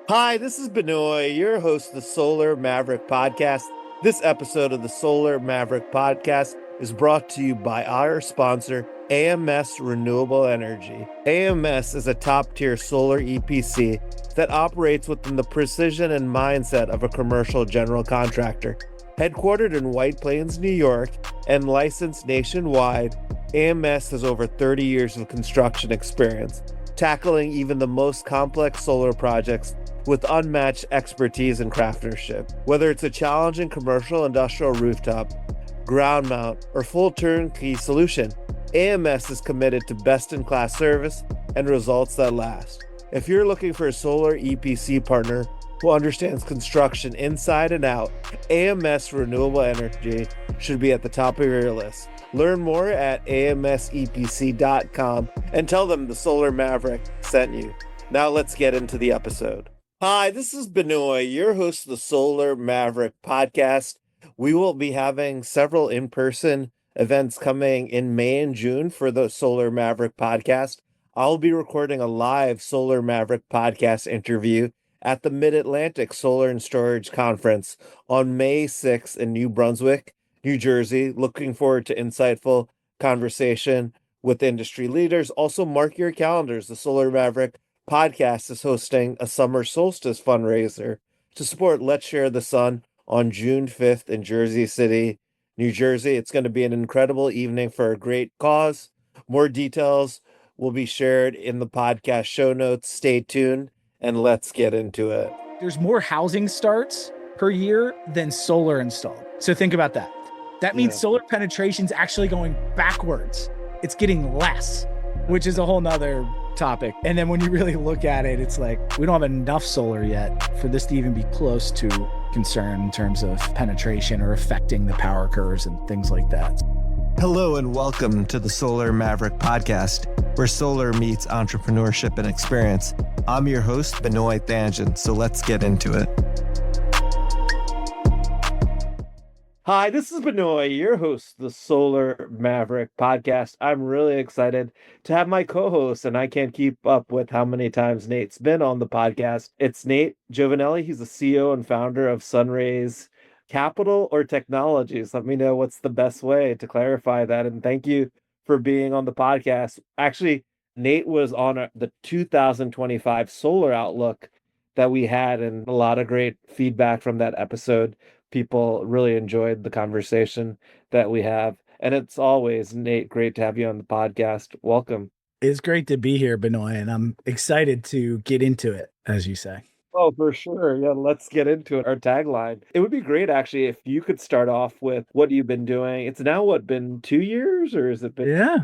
Hi, this is Benoy, your host of the Solar Maverick Podcast. This episode of the Solar Maverick Podcast is brought to you by our sponsor, AMS Renewable Energy. AMS is a top-tier solar EPC that operates within the precision and mindset of a commercial general contractor. Headquartered in White Plains, New York, and licensed nationwide, AMS has over 30 years of construction experience, tackling even the most complex solar projects with unmatched expertise and craftsmanship. Whether it's a challenging commercial industrial rooftop, ground mount, or full turnkey solution, AMS is committed to best-in-class service and results that last. If you're looking for a solar EPC partner who understands construction inside and out, AMS Renewable Energy should be at the top of your list. Learn more at amsepc.com and tell them the Solar Maverick sent you. Now let's get into the episode. Hi, this is Benoy, your host of the Solar Maverick Podcast. We will be having several in-person events coming in May and June for the Solar Maverick Podcast. I'll be recording a live Solar Maverick Podcast interview at the Mid-Atlantic Solar and Storage Conference on May 6th in New Brunswick, New Jersey. Looking forward to insightful conversation with industry leaders. Also, mark your calendars. The Solar Maverick Podcast is hosting a summer solstice fundraiser to support Let's Share the Sun on June 5th in Jersey City, New Jersey. It's going to be an incredible evening for a great cause. More details will be shared in the podcast show notes. Stay tuned and let's get into it. There's more housing starts per year than solar installed. So think about that. That means solar penetration's actually going backwards. It's getting less, which is a whole nother topic. And then when you really look at it, it's like, we don't have enough solar yet for this to even be close to concern in terms of penetration or affecting the power curves and things like that. Hello and welcome to the Solar Maverick Podcast, where solar meets entrepreneurship and experience. I'm your host, Benoy Thanjan, so let's get into it. Hi, this is Benoy, your host of the Solar Maverick Podcast. I'm really excited to have my co-host, and I can't keep up with how many times Nate's been on the podcast. It's Nate Jovanelly. He's the CEO and founder of Sunraise Capital or Technologies. Let me know what's the best way to clarify that. And thank you for being on the podcast. Actually, Nate was on the 2025 Solar Outlook that we had, and a lot of great feedback from that episode. People really enjoyed the conversation that we have. And it's always, Nate, great to have you on the podcast. Welcome. It's great to be here, Benoy, and I'm excited to get into it, as you say. Oh, for sure. Yeah, let's get into it. Our tagline. It would be great, actually, if you could start off with what you've been doing. It's now, been 2 years, or has it been? Yeah.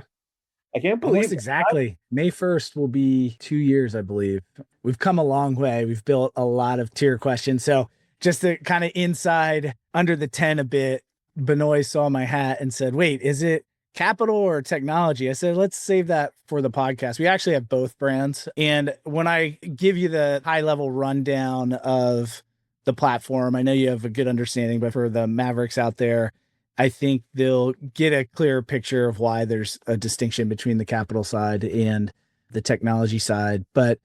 I can't believe Almost exactly. May 1st will be 2 years, I believe. We've come a long way. We've built a lot of tier questions. So just to kind of inside under the tent a bit, Benoy saw my hat and said, wait, is it capital or technology? I said, let's save that for the podcast. We actually have both brands. And when I give you the high level rundown of the platform, I know you have a good understanding, but for the Mavericks out there, I think they'll get a clearer picture of why there's a distinction between the capital side and the technology side. But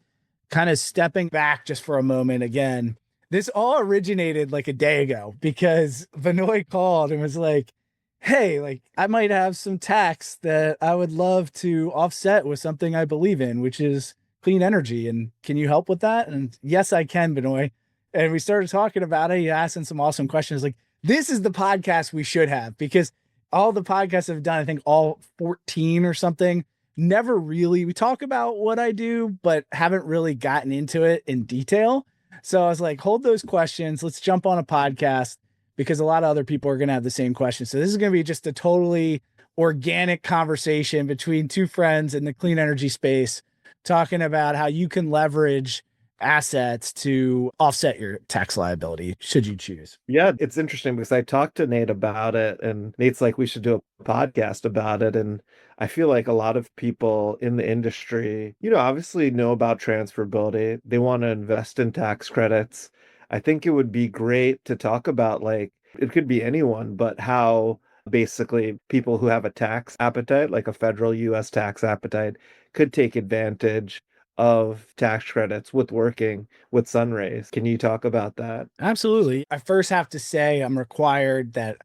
kind of stepping back just for a moment again, this all originated like a day ago because Benoy called and was like, hey, like I might have some tax that I would love to offset with something I believe in, which is clean energy. And can you help with that? And yes, I can, Benoy. And we started talking about it. He asked some awesome questions. Like, this is the podcast we should have, because all the podcasts I've done, I think all 14 or something, never really, we talk about what I do, but haven't really gotten into it in detail. So I was like, hold those questions. Let's jump on a podcast, because a lot of other people are going to have the same questions. So this is going to be just a totally organic conversation between two friends in the clean energy space, talking about how you can leverage assets to offset your tax liability should you choose. Yeah, it's interesting because I talked to Nate about it, and Nate's like, we should do a podcast about it. And I feel like a lot of people in the industry, obviously know about transferability. They want to invest in tax credits. I think it would be great to talk about, like, it could be anyone, but how basically people who have a tax appetite, like a federal US tax appetite, could take advantage of tax credits with working with Sunraise. Can you talk about that? Absolutely. I first have to say I'm required that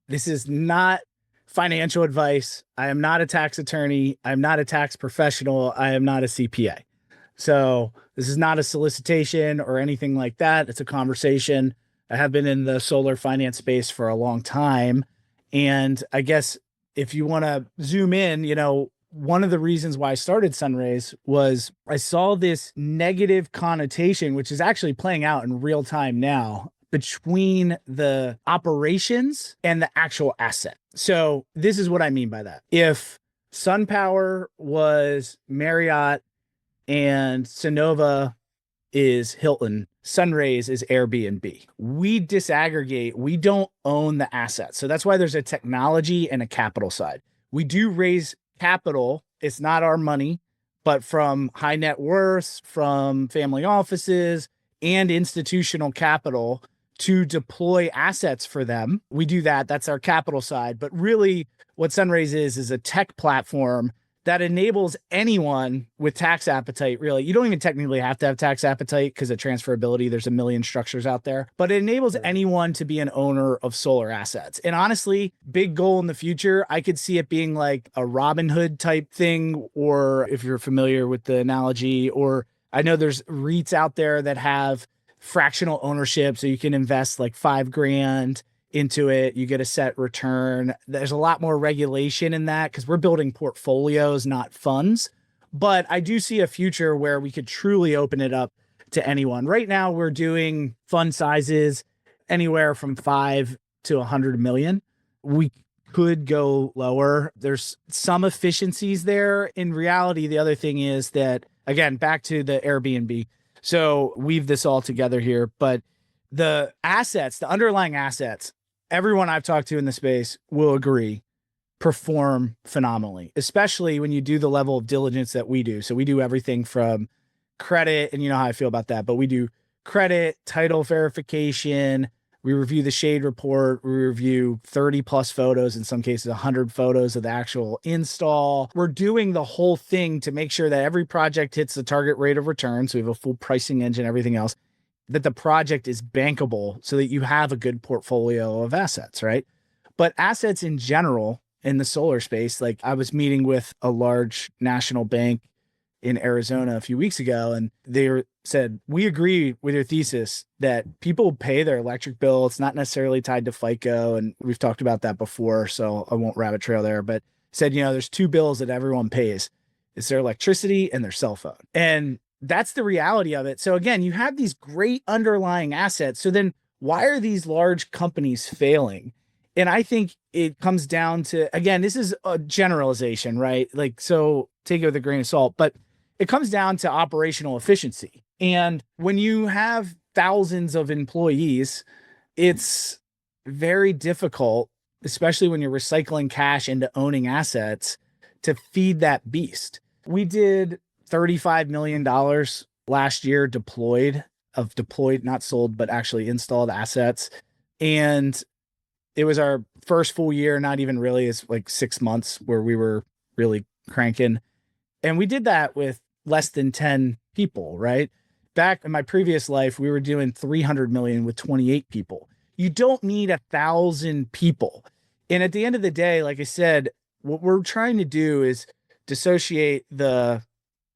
this is not financial advice. I am not a tax attorney. I'm not a tax professional. I am not a CPA. So this is not a solicitation or anything like that. It's a conversation. I have been in the solar finance space for a long time. And I guess if you want to zoom in, one of the reasons why I started Sunraise was I saw this negative connotation, which is actually playing out in real time now, between the operations and the actual asset. So this is what I mean by that. If SunPower was Marriott and Sonova is Hilton, Sunraise is Airbnb. We disaggregate. We don't own the asset. So that's why there's a technology and a capital side. We do raise capital. It's not our money, but from high net worth, from family offices and institutional capital to deploy assets for them. We do that. That's our capital side. But really what Sunraise is a tech platform that enables anyone with tax appetite, really. You don't even technically have to have tax appetite because of transferability. There's a million structures out there, but it enables anyone to be an owner of solar assets. And honestly, big goal in the future, I could see it being like a Robinhood type thing, or if you're familiar with the analogy, or I know there's REITs out there that have fractional ownership. So you can invest like $5,000 into it, you get a set return. There's a lot more regulation in that because we're building portfolios, not funds. But I do see a future where we could truly open it up to anyone. Right now, we're doing fund sizes anywhere from 5 to 100 million. We could go lower. There's some efficiencies there. In reality, the other thing is that, again, back to the Airbnb. So weave this all together here, but the assets, the underlying assets, everyone I've talked to in the space will agree, perform phenomenally, especially when you do the level of diligence that we do. So we do everything from credit, and you know how I feel about that, but we do credit, title verification, we review the shade report, we review 30 plus photos, in some cases 100 photos of the actual install. We're doing the whole thing to make sure that every project hits the target rate of return. So we have a full pricing engine, everything else, that the project is bankable so that you have a good portfolio of assets, right? But assets in general in the solar space, like I was meeting with a large national bank in Arizona a few weeks ago, and they said, we agree with your thesis that people pay their electric bill. It's not necessarily tied to FICO. And we've talked about that before, so I won't rabbit trail there, but said, there's two bills that everyone pays. It's their electricity and their cell phone. And that's the reality of it. So again, you have these great underlying assets. So then why are these large companies failing? And I think it comes down to, again, this is a generalization, right? Like, so take it with a grain of salt, but it comes down to operational efficiency. And when you have thousands of employees, it's very difficult, especially when you're recycling cash into owning assets, to feed that beast. We did $35 million last year deployed, not sold, but actually installed assets. And it was our first full year, not even really, it's like 6 months where we were really cranking. And we did that with less than 10 people, right? Back in my previous life, we were doing 300 million with 28 people. You don't need 1,000 people. And at the end of the day, like I said, what we're trying to do is dissociate the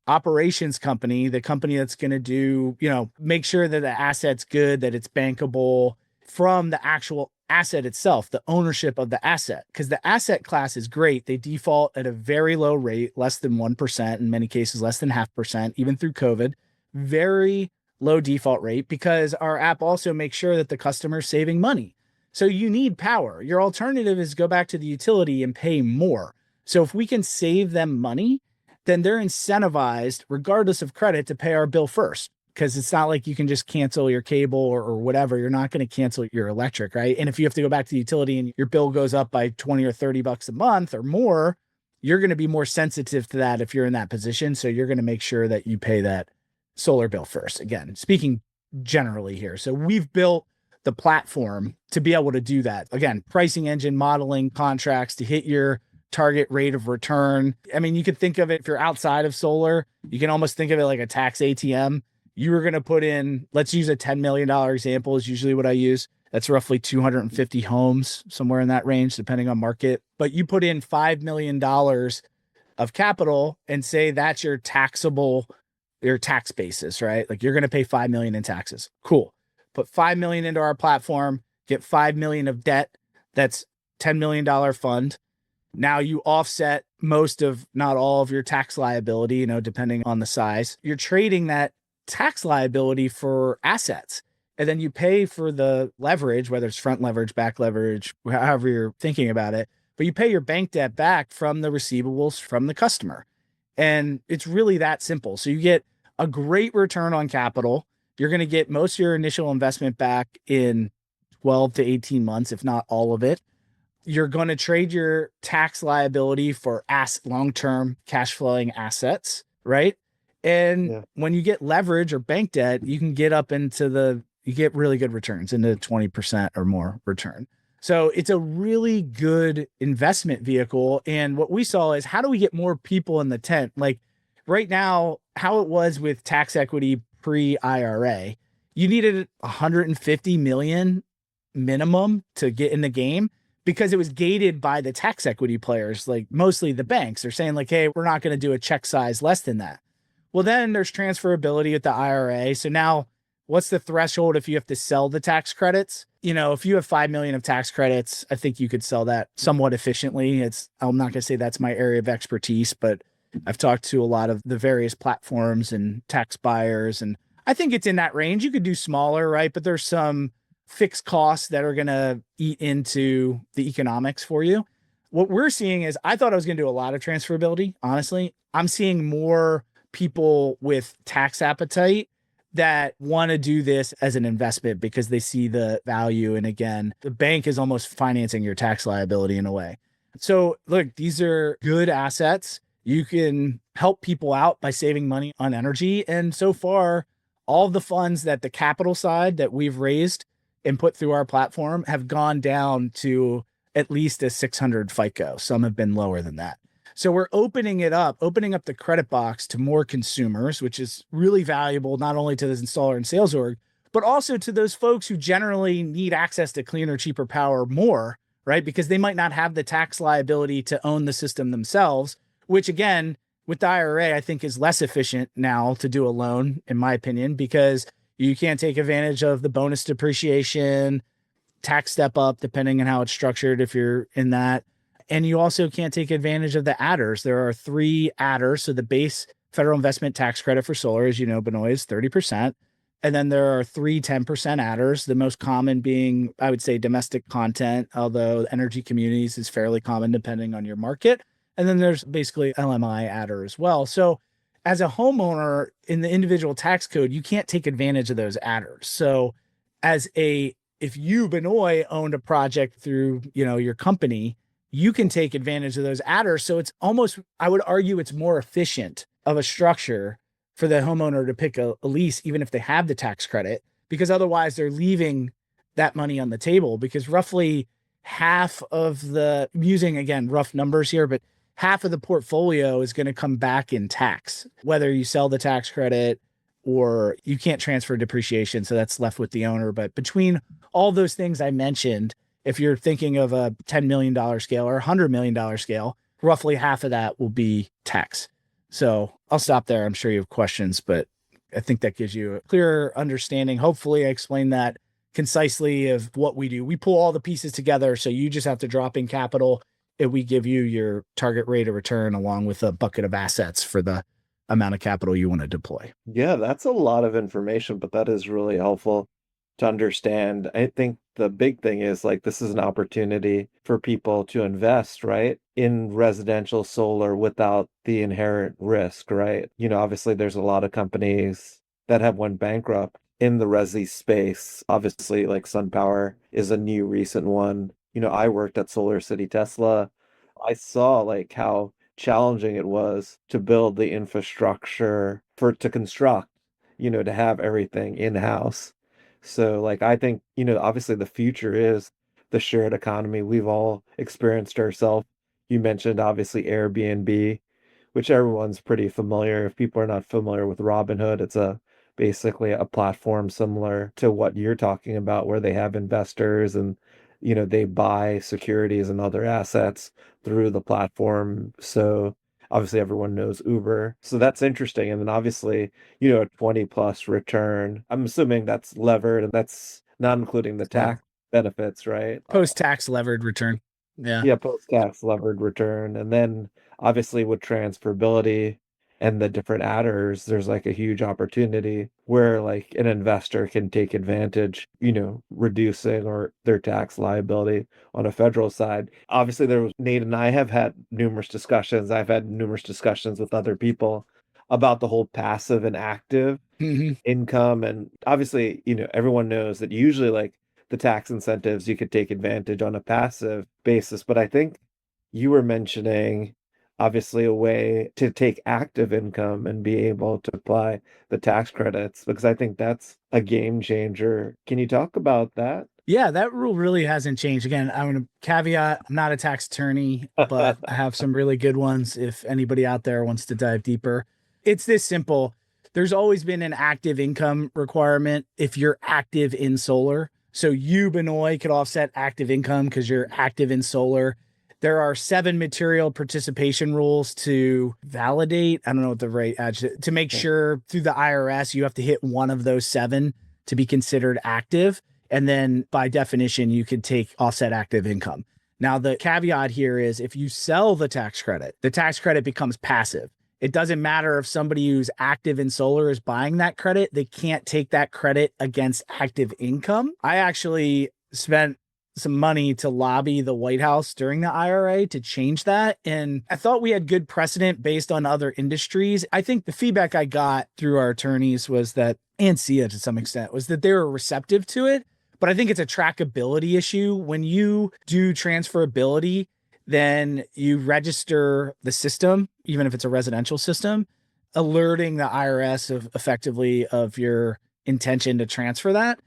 operations company, the company that's going to do, make sure that the asset's good, that it's bankable, from the actual asset itself, the ownership of the asset. Because the asset class is great. They default at a very low rate, less than 1%, in many cases, less than 0.5%, even through COVID. Very low default rate because our app also makes sure that the customer's saving money. So you need power. Your alternative is go back to the utility and pay more. So if we can save them money, then they're incentivized, regardless of credit, to pay our bill first. Because it's not like you can just cancel your cable or whatever. You're not going to cancel your electric, right? And if you have to go back to the utility and your bill goes up by 20 or 30 bucks a month or more, you're going to be more sensitive to that if you're in that position. So you're going to make sure that you pay that solar bill first. Again, speaking generally here. So we've built the platform to be able to do that. Again, pricing engine, modeling, contracts to hit your target rate of return. I mean, you could think of it, if you're outside of solar, you can almost think of it like a tax ATM. You were going to put in, let's use a $10 million example is usually what I use. That's roughly 250 homes, somewhere in that range, depending on market. But you put in $5 million of capital and say that's your tax basis, right? Like you're going to pay 5 million in taxes. Cool. Put 5 million into our platform, get 5 million of debt. That's $10 million fund. Now you offset most of, not all of your tax liability, depending on the size. You're trading that tax liability for assets. And then you pay for the leverage, whether it's front leverage, back leverage, however you're thinking about it. But you pay your bank debt back from the receivables from the customer. And it's really that simple. So you get a great return on capital. You're going to get most of your initial investment back in 12 to 18 months, if not all of it. You're going to trade your tax liability for long-term cash flowing assets, right? And when you get leverage or bank debt, you can get up into you get really good returns, into 20% or more return. So it's a really good investment vehicle. And what we saw is, how do we get more people in the tent? Like right now, how it was with tax equity pre-IRA, you needed 150 million minimum to get in the game, because it was gated by the tax equity players, like mostly the banks are saying like, hey, we're not going to do a check size less than that. Well, then there's transferability with the IRA. So now what's the threshold if you have to sell the tax credits? If you have 5 million of tax credits, I think you could sell that somewhat efficiently. I'm not going to say that's my area of expertise, but I've talked to a lot of the various platforms and tax buyers, and I think it's in that range. You could do smaller, right? But there's some fixed costs that are going to eat into the economics for you. What we're seeing is, I thought I was going to do a lot of transferability. Honestly, I'm seeing more people with tax appetite that want to do this as an investment because they see the value. And again, the bank is almost financing your tax liability in a way. So look, these are good assets. You can help people out by saving money on energy. And so far, all of the funds that the capital side that we've raised and put through our platform have gone down to at least a 600 FICO. Some have been lower than that. So we're opening up the credit box to more consumers, which is really valuable, not only to the installer and sales org, but also to those folks who generally need access to cleaner, cheaper power more, right? Because they might not have the tax liability to own the system themselves, which again, with the IRA, I think is less efficient now to do a loan, in my opinion, because you can't take advantage of the bonus depreciation, tax step up, depending on how it's structured, if you're in that. And you also can't take advantage of the adders. There are 3 adders. So the base federal investment tax credit for solar, as you know, Benoy, is 30%. And then there are 3 10% adders, the most common being, I would say, domestic content, although energy communities is fairly common depending on your market. And then there's basically LMI adder as well. So as a homeowner in the individual tax code, you can't take advantage of those adders. So if you, Benoy, owned a project through, your company, you can take advantage of those adders. So it's almost, I would argue, it's more efficient of a structure for the homeowner to pick a lease, even if they have the tax credit, because otherwise they're leaving that money on the table, because roughly half of I'm using, again, rough numbers here, but half of the portfolio is going to come back in tax, whether you sell the tax credit or you can't transfer depreciation. So that's left with the owner. But between all those things I mentioned, if you're thinking of a $10 million scale or $100 million scale, roughly half of that will be tax. So I'll stop there. I'm sure you have questions, but I think that gives you a clearer understanding. Hopefully I explained that concisely of what we do. We pull all the pieces together. So you just have to drop in capital and we give you your target rate of return along with a bucket of assets for the amount of capital you want to deploy. Yeah, that's a lot of information, but that is really helpful to understand. I think the big thing is this is an opportunity for people to invest, right, in residential solar without the inherent risk, right? Obviously there's a lot of companies that have went bankrupt in the resi space. Obviously, SunPower is a new recent one. I worked at Solar City Tesla. I saw how challenging it was to build the infrastructure to construct, to have everything in-house. So I think, obviously the future is the shared economy. We've all experienced ourselves, You mentioned obviously Airbnb, which everyone's pretty familiar. If people are not familiar with Robinhood, it's basically a platform similar to what you're talking about, where they have investors and they buy securities and other assets through the platform. So obviously everyone knows Uber. So that's interesting. And then obviously, a 20 plus return. I'm assuming that's levered and that's not including the tax benefits, right? Post-tax levered return. Yeah. Yeah, post-tax levered return. And then obviously with transferability and the different adders, there's like a huge opportunity where like an investor can take advantage, reducing or their tax liability on a federal side. Obviously, Nate and I have had numerous discussions. I've had numerous discussions with other people about the whole passive and active income. And obviously, everyone knows that usually like the tax incentives you could take advantage on a passive basis. But I think you were mentioning obviously a way to take active income and be able to apply the tax credits, because I think that's a game changer. Can you talk about that? Yeah, that rule really hasn't changed. Again, I'm going to caveat, I'm not a tax attorney, but I have some really good ones if anybody out there wants to dive deeper. It's this simple. There's always been an active income requirement if you're active in solar. So you, Benoy, could offset active income because you're active in solar. There are 7 material participation rules to validate. I don't know what the right adjective, to make sure through the IRS, you have to hit one of those 7 to be considered active. And then by definition, you could take offset active income. Now, the caveat here is if you sell the tax credit becomes passive. It doesn't matter if somebody who's active in solar is buying that credit, they can't take that credit against active income. I actually spent some money to lobby the White House during the IRA to change that. And I thought we had good precedent based on other industries. I think the feedback I got through our attorneys was that, and SIA to some extent, was that they were receptive to it. But I think it's a trackability issue. When you do transferability, then you register the system, even if it's a residential system, alerting the IRS of effectively of your intention to transfer that.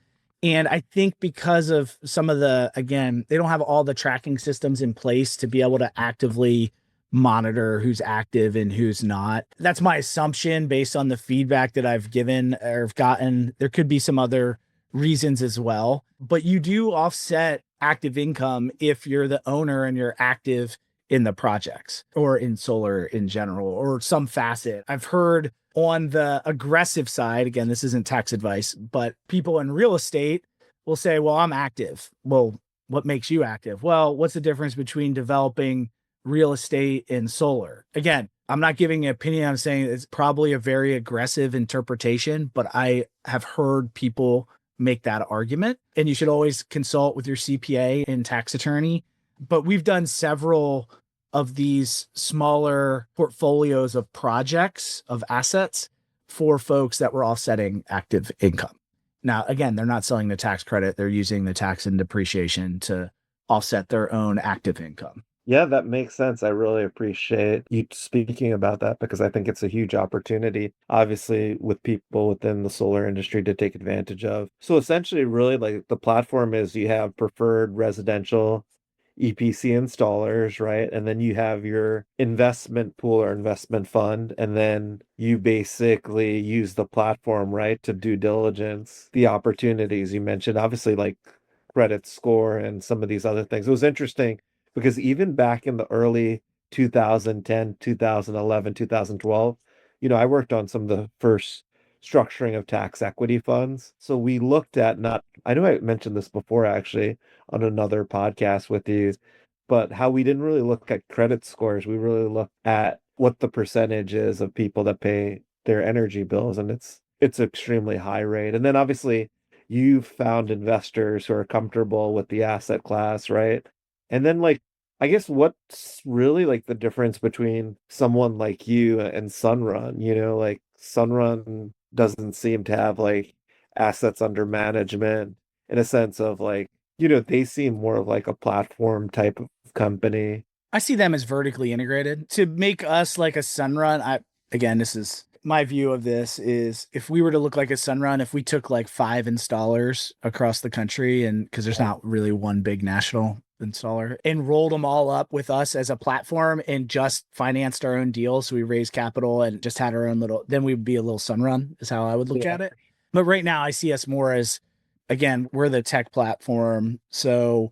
And I think because of some of the, again, they don't have all the tracking systems in place to be able to actively monitor who's active and who's not. That's my assumption based on the feedback that I've given or have gotten. There could be some other reasons as well, but you do offset active income if you're the owner and you're active in the projects or in solar in general or some facet. I've heard on the aggressive side, again, this isn't tax advice, but people in real estate will say, well, I'm active. Well, what makes you active? Well, what's the difference between developing real estate and solar? Again, I'm not giving an opinion. I'm saying it's probably a very aggressive interpretation, but I have heard people make that argument. And you should always consult with your CPA and tax attorney. But we've done several of these smaller portfolios of projects, of assets for folks that were offsetting active income. Now, again, they're not selling the tax credit. They're using the tax and depreciation to offset their own active income. Yeah, that makes sense. I really appreciate you speaking about that because I think it's a huge opportunity, obviously, with people within the solar industry to take advantage of. So essentially, really, like the platform is you have preferred residential EPC installers, right? And then you have your investment pool or investment fund, and then you basically use the platform, right, to due diligence the opportunities you mentioned, obviously, like credit score and some of these other things. It was interesting because even back in the early 2010, 2011, 2012, I worked on some of the first structuring of tax equity funds. So we looked at I know I mentioned this before actually on another podcast with you, but how we didn't really look at credit scores. We really looked at what the percentage is of people that pay their energy bills, and it's extremely high rate. And then obviously you've found investors who are comfortable with the asset class, right? And then like I guess what's really like the difference between someone like you and Sunrun, like Sunrun doesn't seem to have like assets under management in a sense of like, they seem more of like a platform type of company. I see them as vertically integrated. To make us like a Sunrun, again, this is my view of this is if we were to look like a Sunrun, if we took like 5 installers across the country, and because there's not really one big national installer, and rolled them all up with us as a platform and just financed our own deals. So we raised capital and just had our own little, then we'd be a little Sunrun is how I would look at it. But right now I see us more as, again, we're the tech platform. So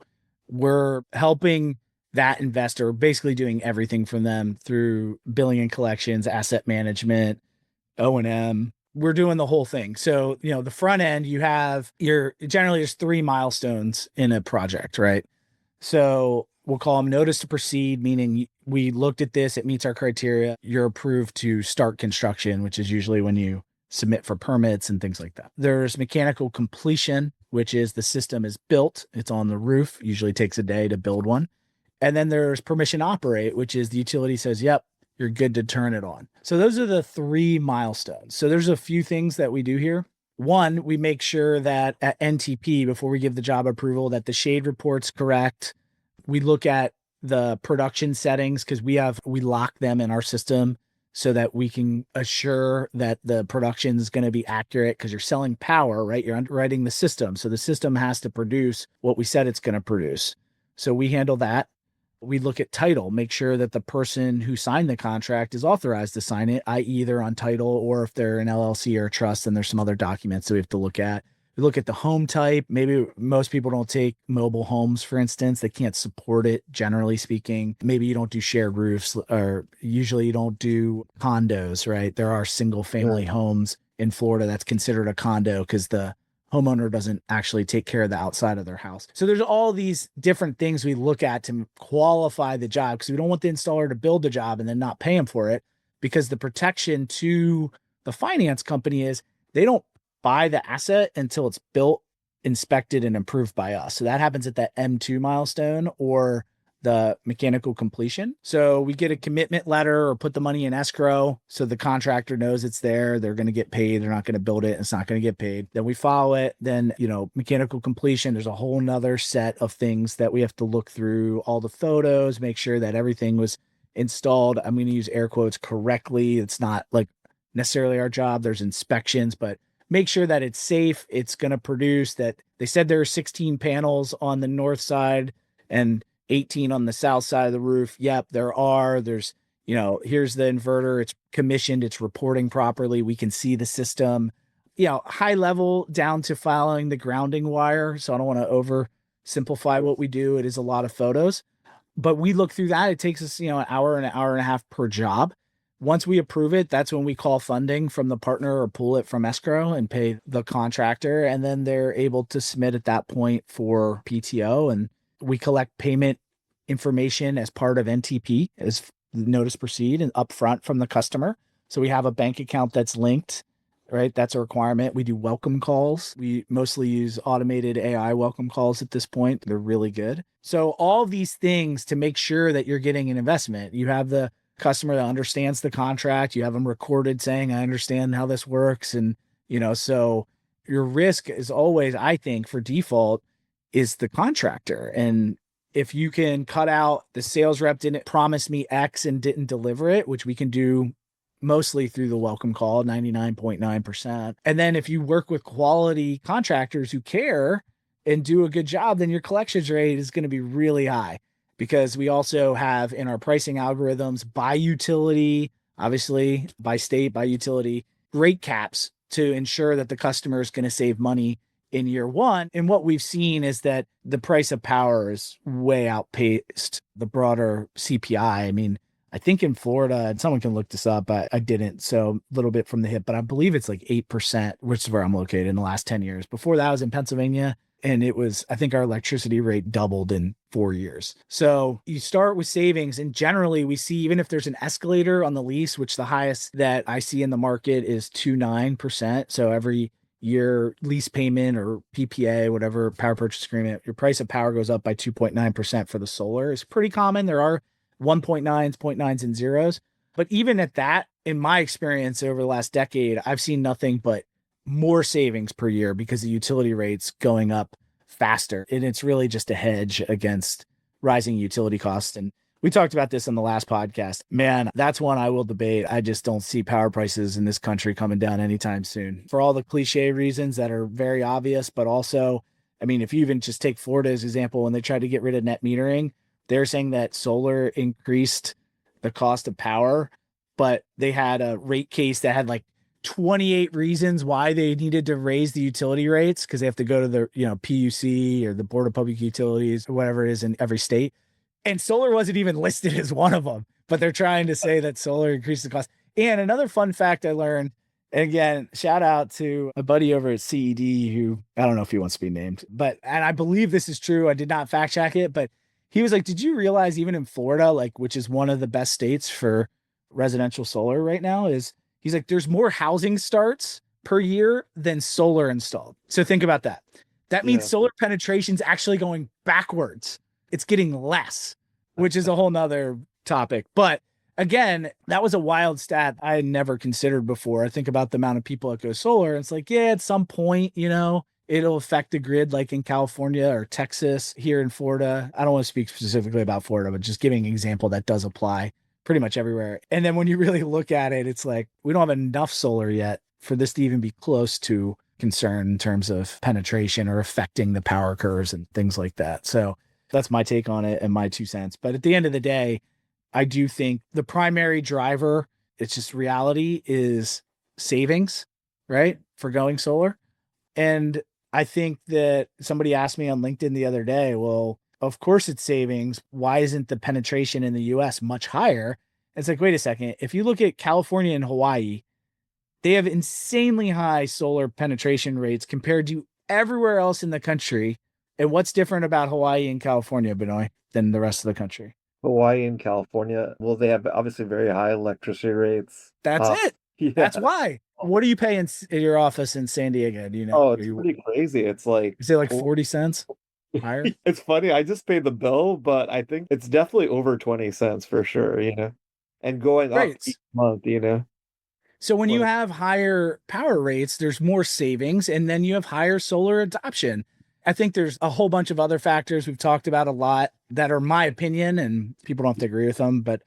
we're helping that investor, basically doing everything from them through billing and collections, asset management, O&M. We're doing the whole thing. So, the front end, you have generally there's 3 milestones in a project, right? So we'll call them notice to proceed, meaning we looked at this, it meets our criteria. You're approved to start construction, which is usually when you submit for permits and things like that. There's mechanical completion, which is the system is built. It's on the roof. Usually takes a day to build one. And then there's permission to operate, which is the utility says, yep, you're good to turn it on. So those are the 3 milestones. So there's a few things that we do here. One, we make sure that at NTP, before we give the job approval, that the shade report's correct. We look at the production settings because we lock them in our system so that we can assure that the production is going to be accurate because you're selling power, right? You're underwriting the system. So the system has to produce what we said it's going to produce. So we handle that. We look at title, make sure that the person who signed the contract is authorized to sign it, i.e. they're on title, or if they're an LLC or a trust, then there's some other documents that we have to look at. We look at the home type. Maybe most people don't take mobile homes, for instance. They can't support it, generally speaking. Maybe you don't do shared roofs, or usually you don't do condos, right? There are single family homes in Florida that's considered a condo because the homeowner doesn't actually take care of the outside of their house. So there's all these different things we look at to qualify the job because we don't want the installer to build the job and then not pay him for it, because the protection to the finance company is they don't buy the asset until it's built, inspected, and approved by us. So that happens at that M2 milestone or the mechanical completion. So we get a commitment letter or put the money in escrow so the contractor knows it's there. They're going to get paid. They're not going to build it. It's not going to get paid. Then we follow it. Then, mechanical completion, there's a whole nother set of things that we have to look through, all the photos, make sure that everything was installed. I'm going to use air quotes correctly. It's not like necessarily our job. There's inspections, but make sure that it's safe. It's going to produce that. They said there are 16 panels on the north side and 18 on the south side of the roof. Yep, there are. There's, here's the inverter. It's commissioned. It's reporting properly. We can see the system, high level down to following the grounding wire. So I don't want to oversimplify what we do. It is a lot of photos, but we look through that. It takes us, an hour and a half per job. Once we approve it, that's when we call funding from the partner or pull it from escrow and pay the contractor. And then they're able to submit at that point for PTO, and we collect payment information as part of NTP as notice proceed and upfront from the customer. So we have a bank account that's linked, right? That's a requirement. We do welcome calls. We mostly use automated AI welcome calls at this point. They're really good. So all these things to make sure that you're getting an investment. You have the customer that understands the contract. You have them recorded saying, I understand how this works. And, so your risk is always, I think, for default, is the contractor. And if you can cut out the sales rep didn't promise me X and didn't deliver it, which we can do mostly through the welcome call, 99.9%. And then if you work with quality contractors who care and do a good job, then your collections rate is going to be really high, because we also have in our pricing algorithms by utility, obviously by state, by utility, rate caps to ensure that the customer is going to save money in year one. And what we've seen is that the price of power is way outpaced the broader CPI. I mean, I think in Florida, and someone can look this up, I didn't, so a little bit from the hip, but I believe it's like 8%, which is where I'm located, in the last 10 years. Before that, I was in Pennsylvania, and it was, I think our electricity rate doubled in 4 years. So you start with savings, and generally we see, even if there's an escalator on the lease, which the highest that I see in the market is 2.9%. So every year lease payment or PPA, whatever, power purchase agreement, your price of power goes up by 2.9% for the solar. It's pretty common. There are 1.9s, 0.9s, and zeros. But even at that, in my experience over the last decade, I've seen nothing but more savings per year because the utility rates going up faster. And it's really just a hedge against rising utility costs. And we talked about this on the last podcast. Man, that's one I will debate. I just don't see power prices in this country coming down anytime soon for all the cliche reasons that are very obvious, but also I mean, if you even just take Florida as an example, when they tried to get rid of net metering, they're saying that solar increased the cost of power, but they had a rate case that had like 28 reasons why they needed to raise the utility rates, because they have to go to the, PUC or the Board of Public Utilities or whatever it is in every state. And solar wasn't even listed as one of them, but they're trying to say that solar increased the cost. And another fun fact I learned, and again, shout out to a buddy over at CED who, I don't know if he wants to be named, and I believe this is true. I did not fact check it, but he was like, did you realize even in Florida, like, which is one of the best states for residential solar right now, he's like, there's more housing starts per year than solar installed. So think about that. That means solar penetration's actually going backwards. It's getting less, which is a whole nother topic. But again, that was a wild stat I had never considered before. I think about the amount of people that go solar. And it's like, yeah, at some point, it'll affect the grid, like in California or Texas, here in Florida. I don't want to speak specifically about Florida, but just giving an example that does apply pretty much everywhere. And then when you really look at it, it's like, we don't have enough solar yet for this to even be close to concern in terms of penetration or affecting the power curves and things like that. So that's my take on it and my 2 cents. But at the end of the day, I do think the primary driver, it's just reality, is savings, right? For going solar. And I think that somebody asked me on LinkedIn the other day, well, of course it's savings. Why isn't the penetration in the US much higher? It's like, wait a second. If you look at California and Hawaii, they have insanely high solar penetration rates compared to everywhere else in the country. And what's different about Hawaii and California, Benoy, than the rest of the country? Hawaii and California, well, they have obviously very high electricity rates. That's it. Yeah. That's why. What do you pay in your office in San Diego? Do you know? Oh, it's pretty crazy. It's like, is it like 40 cents higher? It's funny. I just paid the bill, but I think it's definitely over 20 cents for sure, and going up each month, So when you have higher power rates, there's more savings, and then you have higher solar adoption. I think there's a whole bunch of other factors we've talked about a lot that are my opinion, and people don't have to agree with them. But,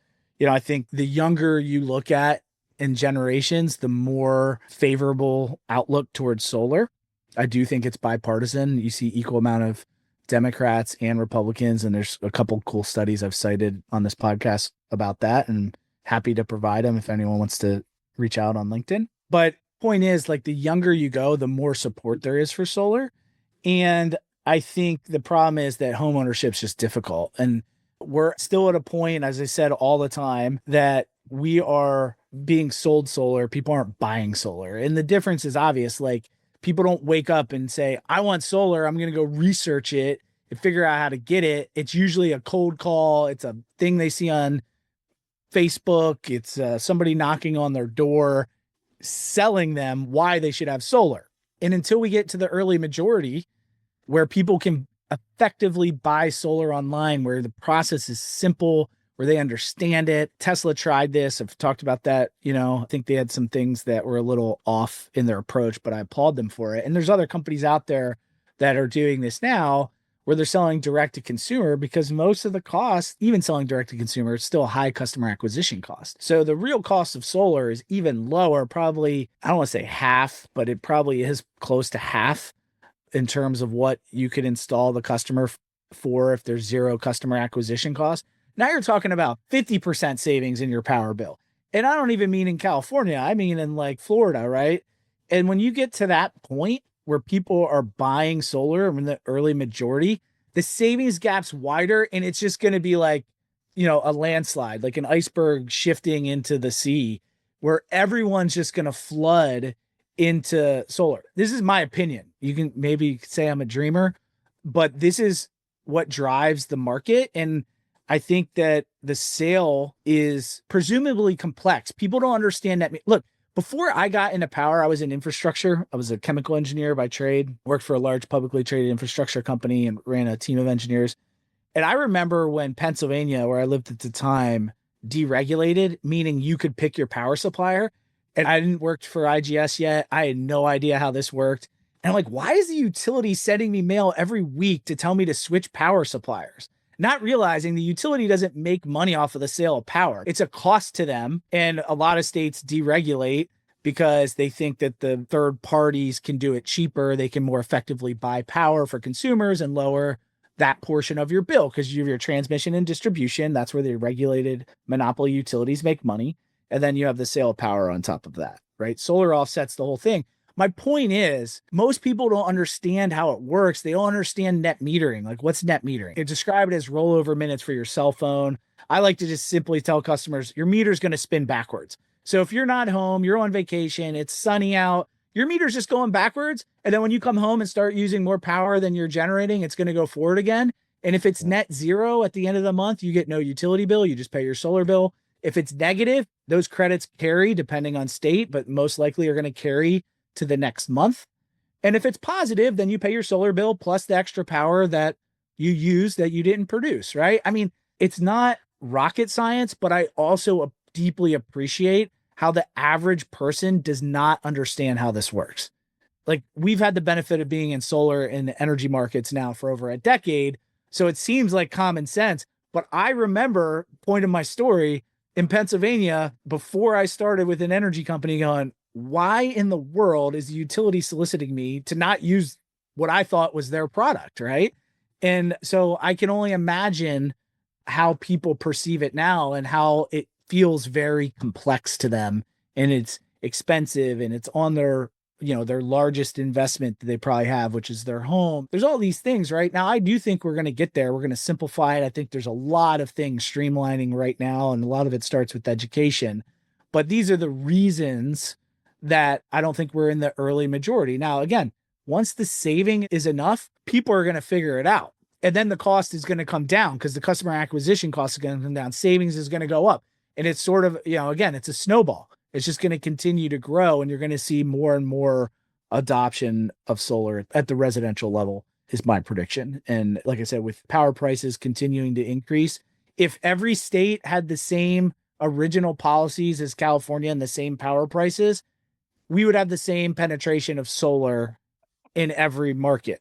I think the younger you look at in generations, the more favorable outlook towards solar. I do think it's bipartisan. You see equal amount of Democrats and Republicans, and there's a couple cool studies I've cited on this podcast about that, and happy to provide them if anyone wants to reach out on LinkedIn. But point is, like, the younger you go, the more support there is for solar. And I think the problem is that homeownership is just difficult. And we're still at a point, as I said all the time, that we are being sold solar. People aren't buying solar. And the difference is obvious. Like, people don't wake up and say, I want solar. I'm going to go research it and figure out how to get it. It's usually a cold call. It's a thing they see on Facebook. It's somebody knocking on their door, selling them why they should have solar. And until we get to the early majority where people can effectively buy solar online, where the process is simple, where they understand it. Tesla tried this. I've talked about that. I think they had some things that were a little off in their approach, but I applaud them for it. And there's other companies out there that are doing this now where they're selling direct to consumer, because most of the cost, even selling direct to consumer, is still a high customer acquisition cost. So the real cost of solar is even lower, probably, I don't want to say half, but it probably is close to half in terms of what you could install the customer for if there's zero customer acquisition cost. Now you're talking about 50% savings in your power bill. And I don't even mean in California. I mean in like Florida, right? And when you get to that point where people are buying solar in the early majority, the savings gap's wider, and it's just going to be like, a landslide, like an iceberg shifting into the sea, where everyone's just going to flood into solar. This is my opinion. You can maybe say I'm a dreamer, but this is what drives the market. And I think that the sale is presumably complex. People don't understand that. Look, before I got into power, I was in infrastructure. I was a chemical engineer by trade, worked for a large publicly traded infrastructure company and ran a team of engineers. And I remember when Pennsylvania, where I lived at the time, deregulated, meaning you could pick your power supplier. And I didn't work for IGS yet. I had no idea how this worked. And I'm like, why is the utility sending me mail every week to tell me to switch power suppliers? Not realizing the utility doesn't make money off of the sale of power. It's a cost to them. And a lot of states deregulate because they think that the third parties can do it cheaper. They can more effectively buy power for consumers and lower that portion of your bill because you have your transmission and distribution. That's where the regulated monopoly utilities make money. And then you have the sale of power on top of that, right? Solar offsets the whole thing. My point is, most people don't understand how it works. They don't understand net metering. Like, what's net metering? It's described as rollover minutes for your cell phone. I like to just simply tell customers, your meter's going to spin backwards. So if you're not home, you're on vacation, it's sunny out, your meter's just going backwards. And then when you come home and start using more power than you're generating, it's going to go forward again. And if it's net zero at the end of the month, you get no utility bill. You just pay your solar bill. If it's negative, those credits carry depending on state, but most likely are going to carry to the next month. And if it's positive, then you pay your solar bill plus the extra power that you use that you didn't produce, right? I mean, it's not rocket science, but I also deeply appreciate how the average person does not understand how this works. Like, we've had the benefit of being in solar and energy markets now for over a decade. So it seems like common sense, but I remember, point of my story, in Pennsylvania, before I started with an energy company, going, why in the world is the utility soliciting me to not use what I thought was their product, right? And so I can only imagine how people perceive it now and how it feels very complex to them, and it's expensive, and it's on their, their largest investment that they probably have, which is their home. There's all these things, right? Now, I do think we're going to get there. We're going to simplify it. I think there's a lot of things streamlining right now, and a lot of it starts with education. But these are the reasons that I don't think we're in the early majority. Now, again, once the saving is enough, people are going to figure it out. And then the cost is going to come down because the customer acquisition cost is going to come down. Savings is going to go up. And it's sort of, again, it's a snowball. It's just going to continue to grow, and you're going to see more and more adoption of solar at the residential level is my prediction. And like I said, with power prices continuing to increase, if every state had the same original policies as California and the same power prices, we would have the same penetration of solar in every market.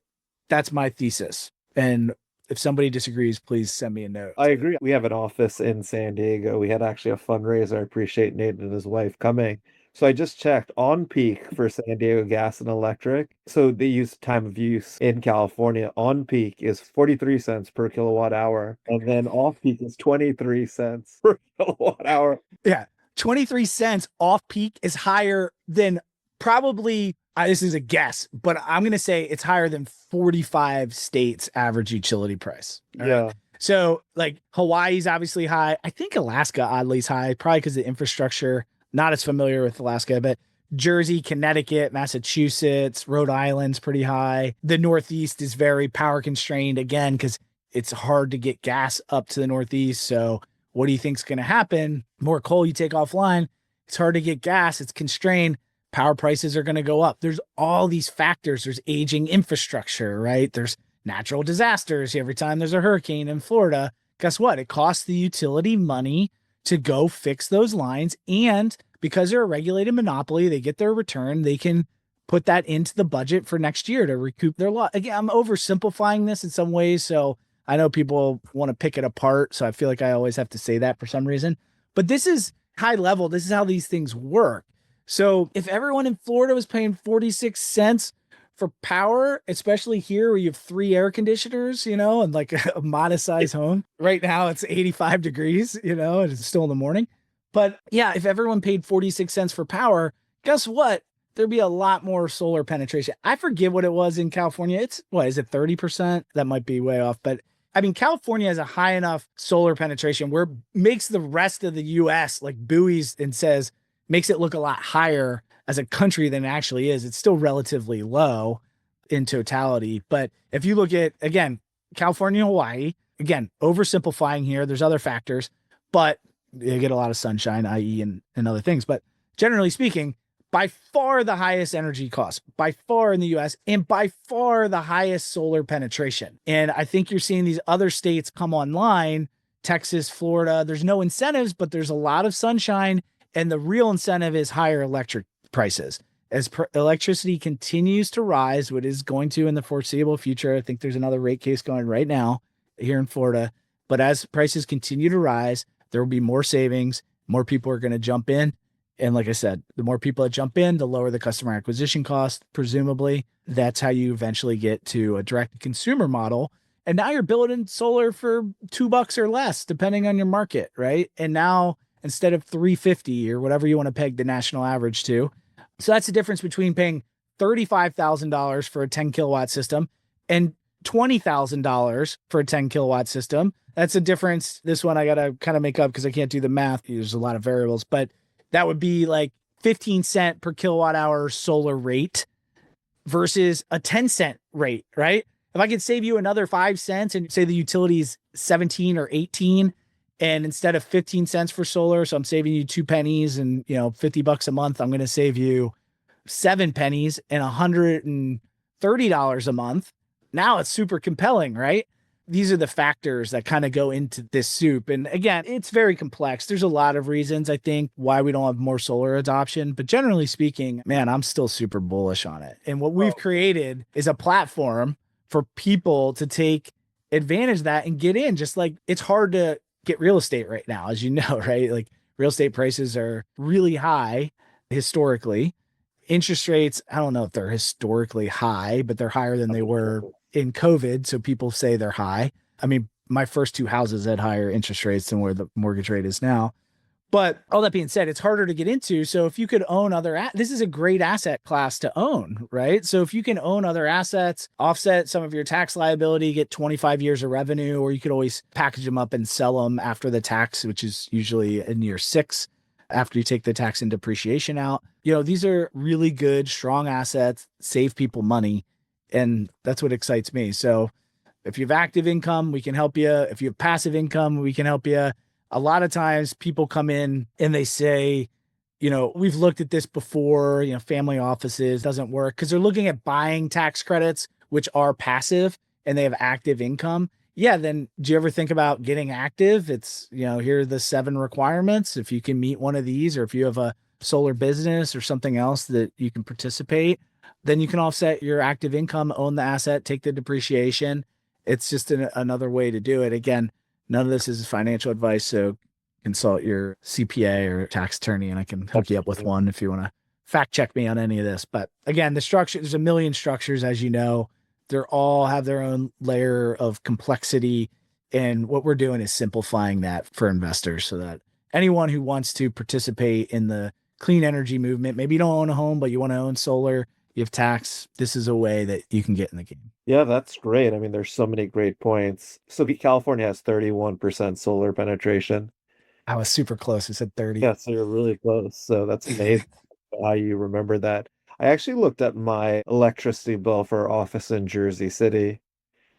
That's my thesis. And if somebody disagrees, please send me a note. I agree. We have an office in San Diego. We had actually a fundraiser. I appreciate Nate and his wife coming. So I just checked on peak for San Diego Gas and Electric. So they use time of use in California. On peak is 43 cents per kilowatt hour. And then off peak is 23 cents per kilowatt hour. Yeah. 23 cents off peak is higher than probably, this is a guess, but I'm going to say it's higher than 45 states average utility price. Yeah. Right? So like Hawaii's obviously high. I think Alaska oddly is high, probably because of the infrastructure. Not as familiar with Alaska, but Jersey, Connecticut, Massachusetts, Rhode Island's pretty high. The Northeast is very power constrained again, because it's hard to get gas up to the Northeast. So what do you think's going to happen? More coal you take offline. It's hard to get gas. It's constrained. Power prices are going to go up. There's all these factors. There's aging infrastructure, right? There's natural disasters. Every time there's a hurricane in Florida, guess what? It costs the utility money to go fix those lines. And because they're a regulated monopoly, they get their return. They can put that into the budget for next year to recoup their loss. Again, I'm oversimplifying this in some ways. So I know people want to pick it apart. So I feel like I always have to say that for some reason. But this is high level. This is how these things work. So if everyone in Florida was paying 46 cents for power, especially here where you have 3 air conditioners, and like a modest size home, right now it's 85 degrees, and it's still in the morning. But yeah, if everyone paid 46 cents for power, guess what? There'd be a lot more solar penetration. I forget what it was in California. Is it 30%? That might be way off. But I mean, California has a high enough solar penetration where it makes the rest of the US like buoys and makes it look a lot higher as a country than it actually is. It's still relatively low in totality. But if you look at, again, California and Hawaii, again, oversimplifying here, there's other factors, but they get a lot of sunshine, i.e. and other things. But generally speaking, by far the highest energy costs, by far in the US, and by far the highest solar penetration. And I think you're seeing these other states come online, Texas, Florida. There's no incentives, but there's a lot of sunshine. And the real incentive is higher electric prices. As electricity continues to rise, what is going to in the foreseeable future, I think there's another rate case going right now here in Florida. But as prices continue to rise, there will be more savings. More people are going to jump in. And like I said, the more people that jump in, the lower the customer acquisition cost, presumably. That's how you eventually get to a direct consumer model. And now you're building solar for $2 or less, depending on your market, right? And now instead of 350 or whatever you want to peg the national average to. So that's the difference between paying $35,000 for a 10 kilowatt system and $20,000 for a 10 kilowatt system. That's a difference. This one I got to kind of make up because I can't do the math. There's a lot of variables, but that would be like 15 cent per kilowatt hour solar rate versus a 10-cent rate, right? If I could save you another 5 cents and say the utility is 17 or 18, and instead of 15 cents for solar, so I'm saving you 2 pennies and, $50 a month, I'm going to save you 7 pennies and $130 a month. Now it's super compelling, right? These are the factors that kind of go into this soup. And again, it's very complex. There's a lot of reasons, I think, why we don't have more solar adoption. But generally speaking, man, I'm still super bullish on it. And what we've created is a platform for people to take advantage of that and get in. Just like it's hard to get real estate right now, as you know, right? Like real estate prices are really high historically. Interest rates, I don't know if they're historically high, but they're higher than they were in COVID. So people say they're high. I mean, my first 2 houses had higher interest rates than where the mortgage rate is now. But all that being said, it's harder to get into. So if you could own this is a great asset class to own, right? So if you can own other assets, offset some of your tax liability, get 25 years of revenue, or you could always package them up and sell them after the tax, which is usually in year 6, after you take the tax and depreciation out. These are really good, strong assets, save people money. And that's what excites me. So if you have active income, we can help you. If you have passive income, we can help you. A lot of times people come in and they say, we've looked at this before, family offices doesn't work because they're looking at buying tax credits, which are passive, and they have active income. Yeah. Then do you ever think about getting active? It's, here are the 7 requirements. If you can meet one of these, or if you have a solar business or something else that you can participate, then you can offset your active income, own the asset, take the depreciation. It's just another way to do it. Again, none of this is financial advice. So consult your CPA or tax attorney, and I can hook you up with one if you want to fact check me on any of this. But again, the structure, there's a million structures, as you know. They're all have their own layer of complexity. And what we're doing is simplifying that for investors so that anyone who wants to participate in the clean energy movement, maybe you don't own a home, but you want to own solar, you have tax, this is a way that you can get in the game. Yeah, that's great. I mean, there's so many great points. So California has 31% solar penetration. I was super close. I said 30. Yeah, so you're really close. So that's amazing how you remember that. I actually looked at my electricity bill for our office in Jersey City,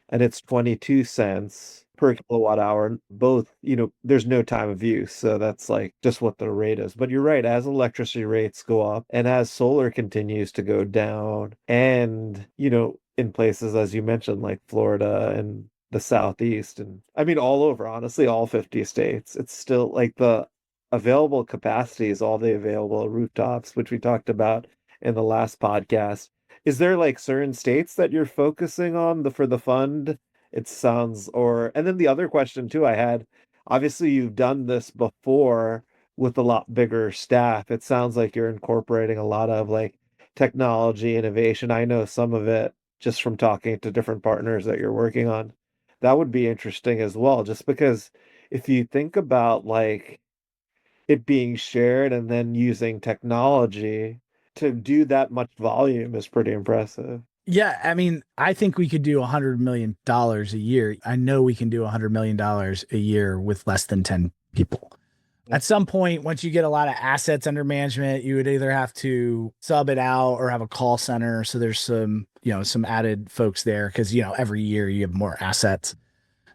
and it's 22 cents per kilowatt hour. Both, there's no time of use. So that's like just what the rate is. But you're right, as electricity rates go up and as solar continues to go down, and, in places, as you mentioned, like Florida and the Southeast, and I mean, all over, honestly, all 50 states, it's still like the available capacity is all the available rooftops, which we talked about in the last podcast. Is there like certain states that you're focusing on for the fund? It sounds, and then the other question too I had, obviously you've done this before with a lot bigger staff. It sounds like you're incorporating a lot of like technology, innovation. I know some of it just from talking to different partners that you're working on. That would be interesting as well, just because if you think about like it being shared and then using technology to do that much volume is pretty impressive. Yeah, I mean, I think we could do $100 million a year. I know we can do $100 million a year with less than 10 people. At some point, once you get a lot of assets under management, you would either have to sub it out or have a call center. So there's some added folks there because, every year you have more assets.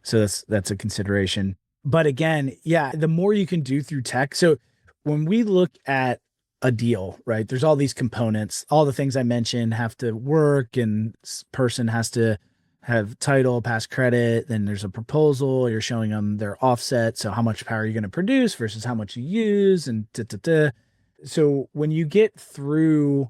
So that's a consideration. But again, yeah, the more you can do through tech. So when we look at a deal, right, there's all these components, all the things I mentioned have to work, and person has to have title, pass credit. Then there's a proposal. You're showing them their offset. So how much power are you going to produce versus how much you use, and So when you get through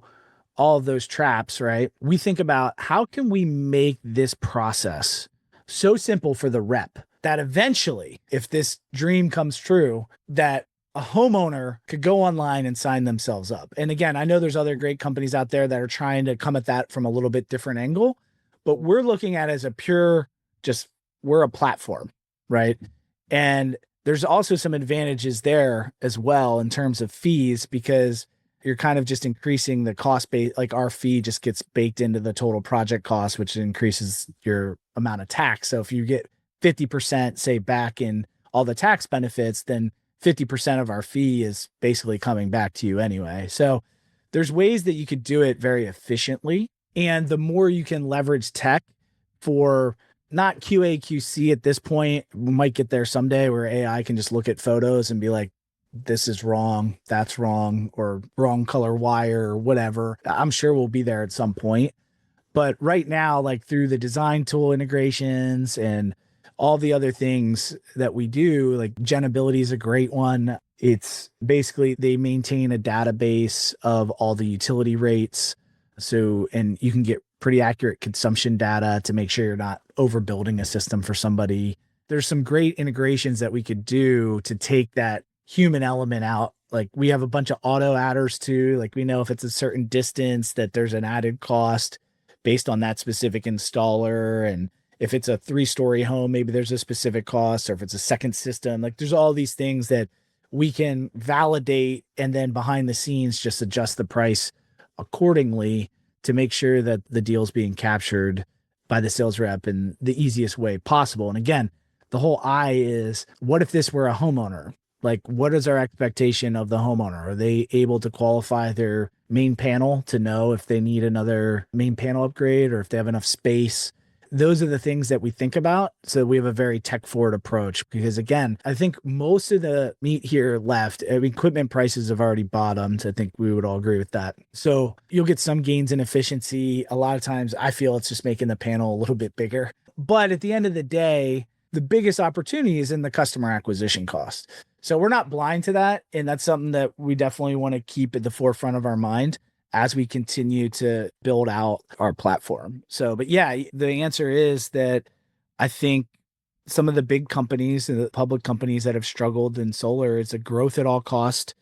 all of those traps, right, we think about how can we make this process so simple for the rep that eventually, if this dream comes true, that a homeowner could go online and sign themselves up. And again, I know there's other great companies out there that are trying to come at that from a little bit different angle, but we're looking at it as a pure, just we're a platform, right? And there's also some advantages there as well in terms of fees, because you're kind of just increasing the cost base. Like our fee just gets baked into the total project cost, which increases your amount of tax. So if you get 50%, say, back in all the tax benefits, then 50% of our fee is basically coming back to you anyway. So there's ways that you could do it very efficiently. And the more you can leverage tech for not QA, QC at this point, we might get there someday where AI can just look at photos and be like, this is wrong, that's wrong, or wrong color wire or whatever. I'm sure we'll be there at some point. But right now, like through the design tool integrations and all the other things that we do, like Genability is a great one. It's basically they maintain a database of all the utility rates. So, and you can get pretty accurate consumption data to make sure you're not overbuilding a system for somebody. There's some great integrations that we could do to take that human element out. Like we have a bunch of auto adders too. Like we know if it's a certain distance that there's an added cost based on that specific installer. And if it's a 3-story home, maybe there's a specific cost, or if it's a second system, like there's all these things that we can validate and then behind the scenes just adjust the price accordingly to make sure that the deal's being captured by the sales rep in the easiest way possible. And again, the whole eye is, what if this were a homeowner? Like, what is our expectation of the homeowner? Are they able to qualify their main panel to know if they need another main panel upgrade or if they have enough space? Those are the things that we think about. So we have a very tech forward approach, because again, I think most of the meat here left, I mean, equipment prices have already bottomed. I think we would all agree with that. So you'll get some gains in efficiency. A lot of times I feel it's just making the panel a little bit bigger. But at the end of the day, the biggest opportunity is in the customer acquisition cost. So we're not blind to that. And that's something that we definitely want to keep at the forefront of our mind as we continue to build out our platform. So, but yeah, the answer is that I think some of the big companies and the public companies that have struggled in solar, it's a growth at all cost.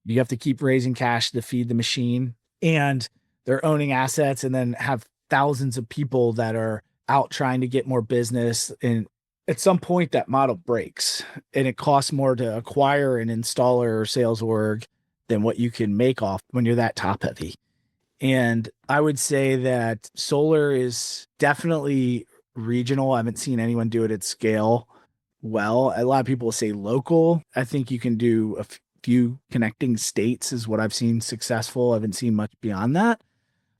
You have to keep raising cash to feed the machine, and they're owning assets and then have thousands of people that are out trying to get more business. And at some point that model breaks and it costs more to acquire an installer or sales org than what you can make off when you're that top heavy. And I would say that solar is definitely regional. I haven't seen anyone do it at scale well. A lot of people say local. I think you can do a few connecting states is what I've seen successful. I haven't seen much beyond that.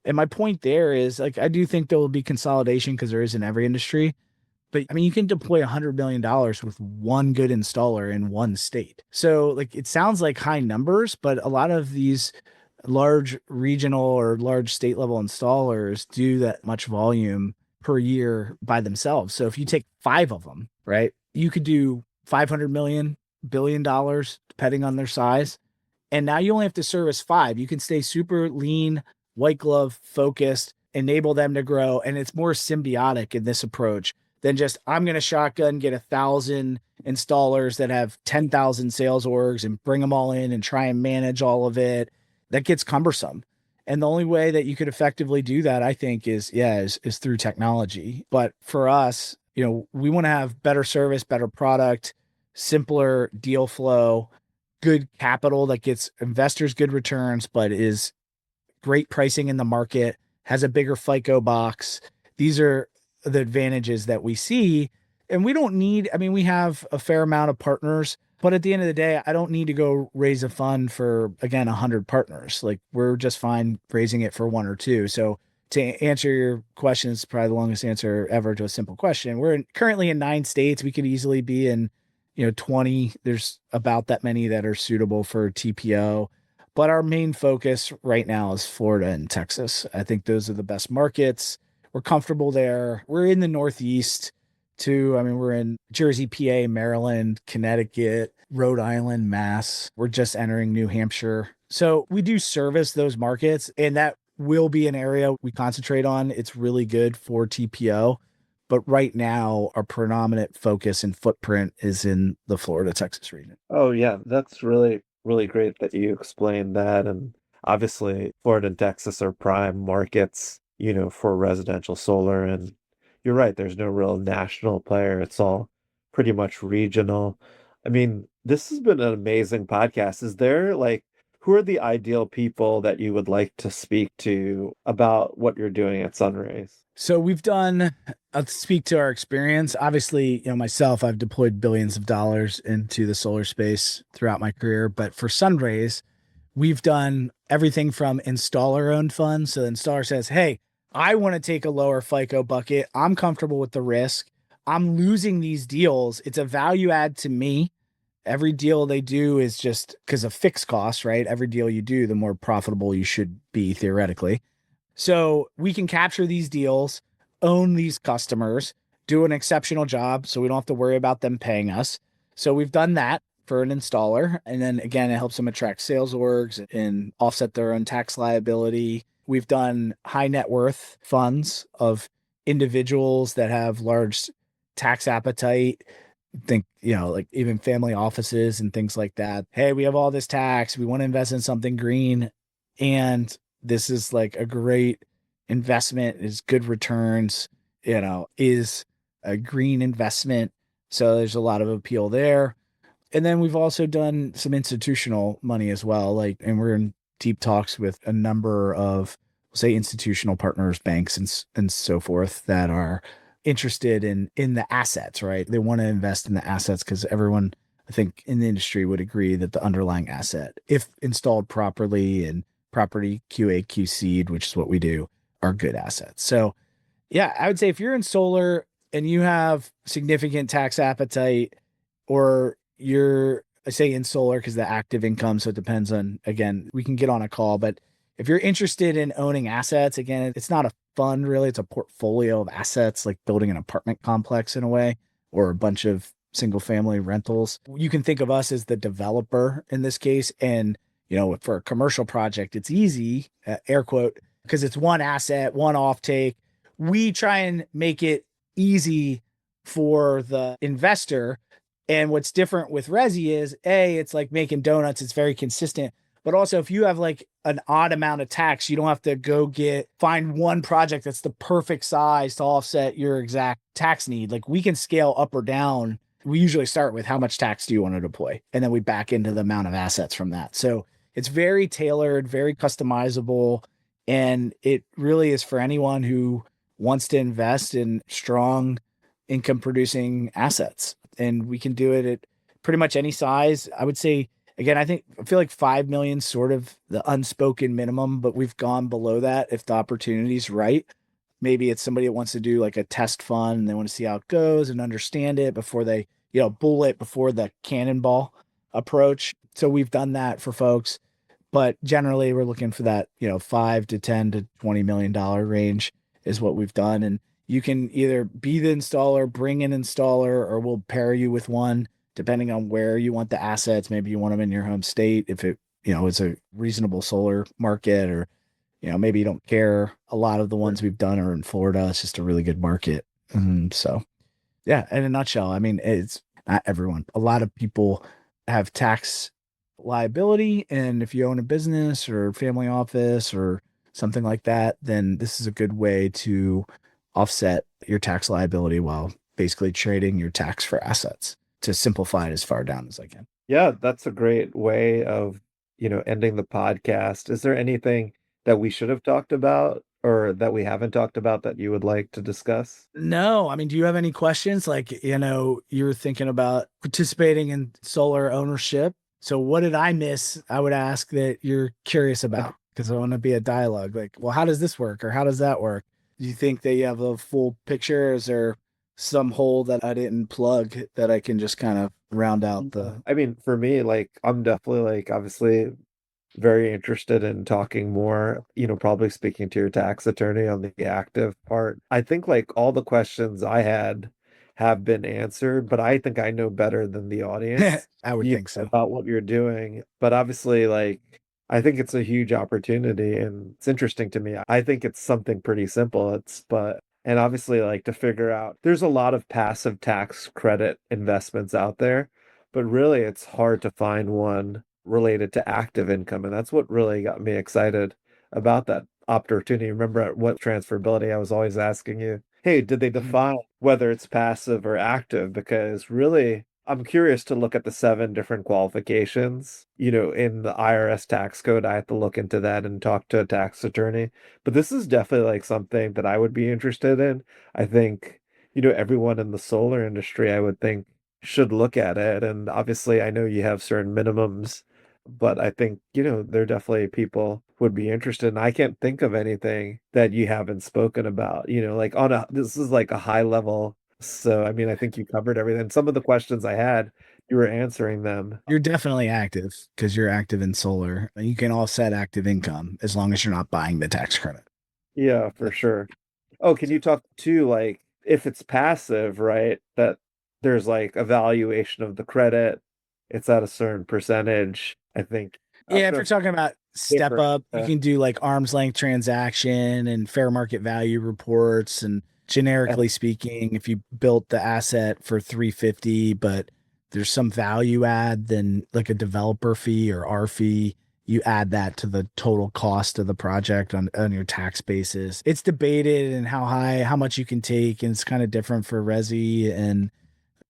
And my point there is, like, I do think there will be consolidation because there is in every industry. But I mean, you can deploy $100 million with one good installer in one state. So like, it sounds like high numbers, but a lot of these large regional or large state level installers do that much volume per year by themselves. So if you take 5 of them, right, you could do $500 million, $1 billion, depending on their size. And now you only have to service 5. You can stay super lean, white glove focused, enable them to grow. And it's more symbiotic in this approach than just, I'm going to shotgun, get 1,000 installers that have 10,000 sales orgs and bring them all in and try and manage all of it. That gets cumbersome. And the only way that you could effectively do that, I think, is through technology. But for us, you know, we want to have better service, better product, simpler deal flow, good capital that gets investors good returns, but is great pricing in the market, has a bigger FICO box. These are the advantages that we see. And we don't need, I mean, we have a fair amount of partners, but at the end of the day, I don't need to go raise a fund for, again, 100 partners. Like, we're just fine raising it for 1 or 2. So to answer your question, it's probably the longest answer ever to a simple question. We're currently in 9 states. We could easily be in, 20. There's about that many that are suitable for TPO. But our main focus right now is Florida and Texas. I think those are the best markets. We're comfortable there. We're in the Northeast too. I mean, we're in Jersey, PA, Maryland, Connecticut, Rhode Island, Mass. We're just entering New Hampshire. So we do service those markets, and that will be an area we concentrate on. It's really good for TPO. But right now, our predominant focus and footprint is in the Florida, Texas region. Oh, yeah. That's really, really great that you explained that. And obviously, Florida and Texas are prime markets, for residential solar. And you're right, there's no real national player. It's all pretty much regional. I mean, this has been an amazing podcast. Is there who are the ideal people that you would like to speak to about what you're doing at Sunraise? So I'll speak to our experience. Obviously, myself, I've deployed billions of dollars into the solar space throughout my career. But for Sunraise, we've done everything from installer owned funds. So the installer says, hey, I want to take a lower FICO bucket. I'm comfortable with the risk. I'm losing these deals. It's a value add to me. Every deal they do is just because of fixed costs, right? Every deal you do, the more profitable you should be theoretically. So we can capture these deals, own these customers, do an exceptional job so we don't have to worry about them paying us. So we've done that for an installer. And then again, it helps them attract sales orgs and offset their own tax liability. We've done high net worth funds of individuals that have large tax appetite. Think, like even family offices and things like that. Hey, we have all this tax. We want to invest in something green. And this is like a great investment, is good returns, is a green investment. So there's a lot of appeal there. And then we've also done some institutional money as well. And we're in deep talks with a number of, say, institutional partners, banks and so forth that are interested in the assets, right? They want to invest in the assets because everyone, I think, in the industry would agree that the underlying asset, if installed properly and property QA QC'd, which is what we do, are good assets. So yeah, I would say if you're in solar and you have significant tax appetite, or I say in solar because the active income, so it depends on, again, we can get on a call, but if you're interested in owning assets, again, it's not a fund really, it's a portfolio of assets, like building an apartment complex in a way, or a bunch of single family rentals. You can think of us as the developer in this case. And for a commercial project, it's easy, air quote, because it's one asset, one offtake. We try and make it easy for the investor. And what's different with Resi is, it's like making donuts. It's very consistent. But also, if you have like an odd amount of tax, you don't have to find one project that's the perfect size to offset your exact tax need. Like, we can scale up or down. We usually start with how much tax do you want to deploy? And then we back into the amount of assets from that. So it's very tailored, very customizable. And it really is for anyone who wants to invest in strong income producing assets. And we can do it at pretty much any size. I would say, again, I feel like 5 million sort of the unspoken minimum, but we've gone below that if the opportunity's right. Maybe it's somebody that wants to do like a test fund and they want to see how it goes and understand it before they, bullet before the cannonball approach. So we've done that for folks, but generally we're looking for that, 5 to 10 to $20 million range is what we've done. And you can either be the installer, bring an installer, or we'll pair you with one, depending on where you want the assets. Maybe you want them in your home state if it, is a reasonable solar market, or, maybe you don't care. A lot of the ones we've done are in Florida. It's just a really good market. So yeah, in a nutshell, I mean, it's not everyone. A lot of people have tax liability. And if you own a business or family office or something like that, then this is a good way to offset your tax liability while basically trading your tax for assets, to simplify it as far down as I can. Yeah, that's a great way of, ending the podcast. Is there anything that we should have talked about or that we haven't talked about that you would like to discuss? No, I mean, do you have any questions? Like, you're thinking about participating in solar ownership. So what did I miss? I would ask that you're curious about, because I want to be a dialogue. Like, well, how does this work? Or how does that work? Do you think that you have a full picture? Is there some hole that I didn't plug that I can just kind of round out the... I mean, for me, I'm definitely obviously very interested in talking more, probably speaking to your tax attorney on the active part. I think all the questions I had have been answered, but I think I know better than the audience. I would think so. About what you're doing. But obviously, I think it's a huge opportunity and it's interesting to me. I think it's something pretty simple. But And obviously, like to figure out, there's a lot of passive tax credit investments out there, but really it's hard to find one related to active income. And that's what really got me excited about that opportunity. Remember at what transferability, I was always asking you, hey, did they define whether it's passive or active? Because really, I'm curious to look at the 7 different qualifications. In the IRS tax code, I have to look into that and talk to a tax attorney. But this is definitely like something that I would be interested in. I think, everyone in the solar industry, I would think should look at it. And obviously, I know you have certain minimums, but I think, there are definitely people would be interested. And I can't think of anything that you haven't spoken about, like this is like a high level. So, I mean, I think you covered everything. Some of the questions I had, you were answering them. You're definitely active because you're active in solar. You can offset active income as long as you're not buying the tax credit. Yeah, for sure. Oh, can you talk to like if it's passive, right? That there's like a valuation of the credit, it's at a certain percentage, I think. Yeah, if you're talking about step up, you can do like arm's length transaction and fair market value reports. And generically speaking, if you built the asset for 350, but there's some value add, then like a developer fee or R fee, you add that to the total cost of the project on your tax basis. It's debated and how much you can take, and it's kind of different for resi and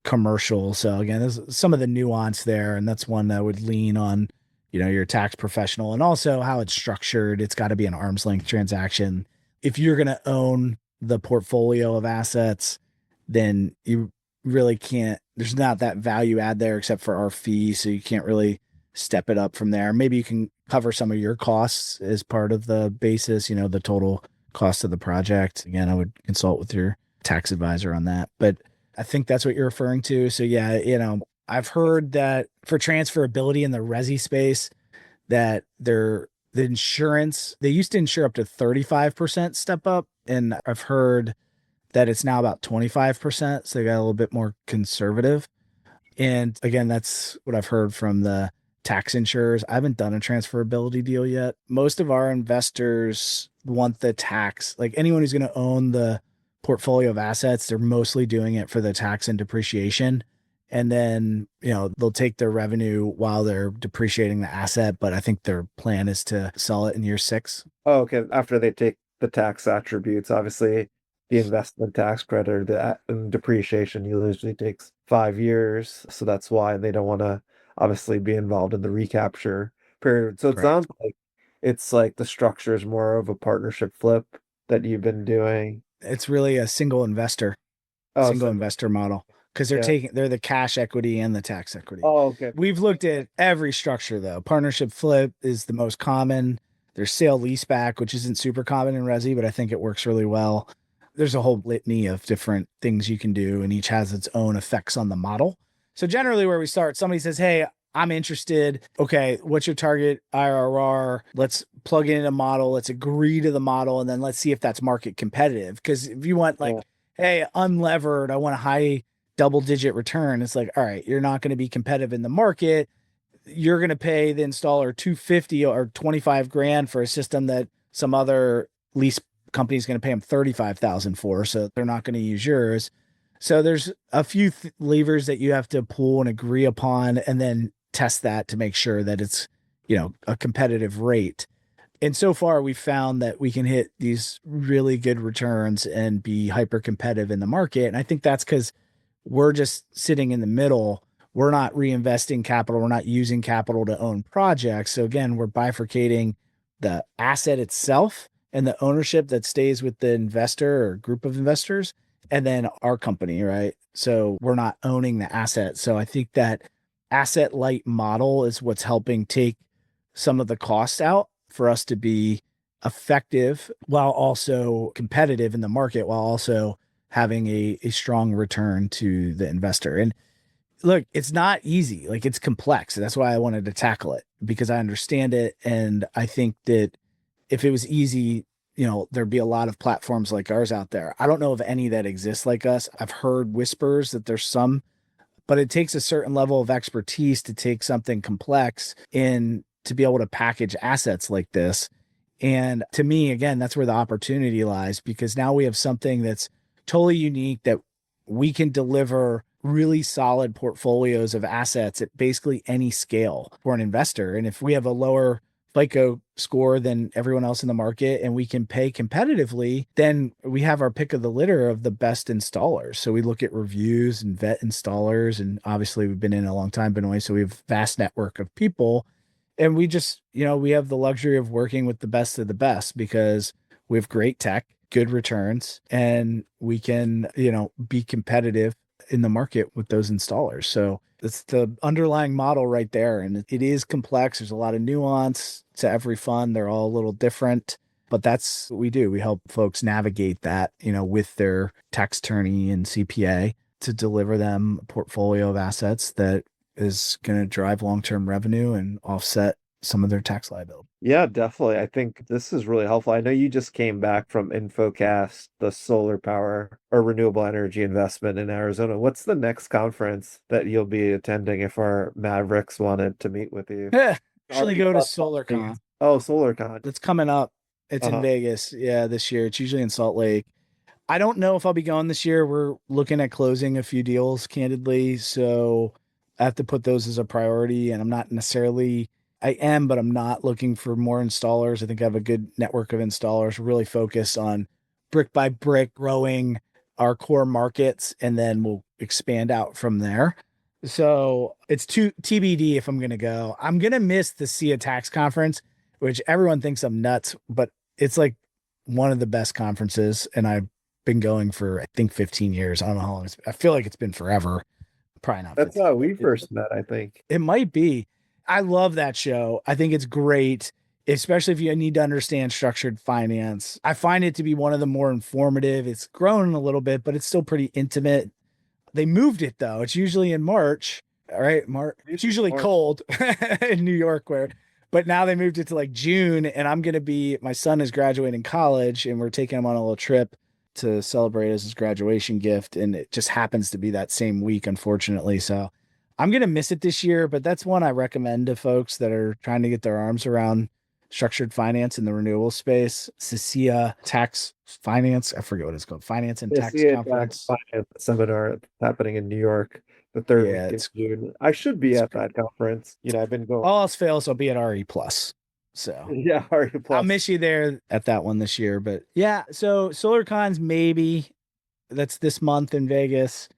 commercial. So again, there's some of the nuance there, and that's one that would lean on, your tax professional, and also how it's structured. It's got to be an arm's length transaction. If you're going to own the portfolio of assets, then you really can't, there's not that value add there except for our fee. So you can't really step it up from there. Maybe you can cover some of your costs as part of the basis, the total cost of the project. Again, I would consult with your tax advisor on that, but I think that's what you're referring to. So yeah, I've heard that for transferability in the resi space, that the insurance, they used to insure up to 35% step up. And I've heard that it's now about 25%. So they got a little bit more conservative. And again, that's what I've heard from the tax insurers. I haven't done a transferability deal yet. Most of our investors want the tax, like anyone who's going to own the portfolio of assets, they're mostly doing it for the tax and depreciation. And then, they'll take their revenue while they're depreciating the asset. But I think their plan is to sell it in year 6. Oh, okay. After they take the tax attributes, obviously the investment tax credit or the depreciation usually takes 5 years. So that's why they don't want to obviously be involved in the recapture period. So it sounds like it's like the structure is more of a partnership flip that you've been doing. It's really a single investor model, because they're the cash equity and the tax equity. Oh, okay. We've looked at every structure though. Partnership flip is the most common. There's sale leaseback, which isn't super common in resi, but I think it works really well. There's a whole litany of different things you can do, and each has its own effects on the model. So generally where we start, somebody says, hey, I'm interested. Okay, what's your target IRR? Let's plug in a model. Let's agree to the model. And then let's see if that's market competitive. Because if you want hey, unlevered, I want a high double-digit return. It's like, all right, you're not going to be competitive in the market. You're going to pay the installer $250 or $25,000 for a system that some other lease company is going to pay them $35,000 for. So they're not going to use yours. So there's a few levers that you have to pull and agree upon, and then test that to make sure that it's, a competitive rate. And so far we've found that we can hit these really good returns and be hyper competitive in the market. And I think that's because we're just sitting in the middle. We're not reinvesting capital. We're not using capital to own projects. So again, we're bifurcating the asset itself and the ownership that stays with the investor or group of investors, and then our company, right? So we're not owning the asset. So I think that asset light model is what's helping take some of the costs out for us to be effective while also competitive in the market, while also having a strong return to the investor. And look, it's not easy. Like, it's complex. That's why I wanted to tackle it, because I understand it. And I think that if it was easy, there'd be a lot of platforms like ours out there. I don't know of any that exist like us. I've heard whispers that there's some, but it takes a certain level of expertise to take something complex and to be able to package assets like this And to me, again, that's where the opportunity lies, because now we have something that's totally unique, that we can deliver really solid portfolios of assets at basically any scale for an investor. And if we have a lower FICO score than everyone else in the market and we can pay competitively, then we have our pick of the litter of the best installers. So we look at reviews and vet installers. And obviously we've been in a long time, Benoy, so we have a vast network of people. And we just, we have the luxury of working with the best of the best because we have great tech, good returns, and we can, be competitive in the market with those installers. So it's the underlying model right there. And it is complex. There's a lot of nuance to every fund. They're all a little different, but that's what we do. We help folks navigate that, with their tax attorney and CPA to deliver them a portfolio of assets that is going to drive long-term revenue and offset some of their tax liability. Yeah, definitely. I think this is really helpful. I know you just came back from InfoCast, the solar power or renewable energy investment in Arizona. What's the next conference that you'll be attending if our Mavericks wanted to meet with you? Yeah, actually go to SolarCon. Oh, SolarCon. It's coming up. It's in Vegas. Yeah, this year. It's usually in Salt Lake. I don't know if I'll be going this year. We're looking at closing a few deals, candidly. So I have to put those as a priority. And I'm not necessarily, I am, but I'm not looking for more installers. I think I have a good network of installers, really focused on brick by brick growing our core markets, and then we'll expand out from there. So it's TBD if I'm going to go. I'm going to miss the SIA tax conference, which everyone thinks I'm nuts, but it's like one of the best conferences. And I've been going for, I think, 15 years. I don't know how long I feel like it's been forever. Probably not. That's how we first met, I think. It might be. I love that show. I think it's great, especially if you need to understand structured finance. I find it to be one of the more informative. It's grown a little bit, but it's still pretty intimate. They moved it though. It's usually in March. All right, March. It's usually cold in New York, but now they moved it to like June. And my son is graduating college, and we're taking him on a little trip to celebrate as his graduation gift. And it just happens to be that same week, unfortunately. So I'm going to miss it this year, but that's one I recommend to folks that are trying to get their arms around structured finance in the renewable space. SIA tax finance. I forget what it's called. Finance and tax conference. Finance seminar happening in New York the third week of June. I should be at that conference. I've been going. All else fails, I'll be at RE Plus. So yeah, RE Plus. I'll miss you there at that one this year. But yeah, so SolarCon's maybe. That's this month in Vegas.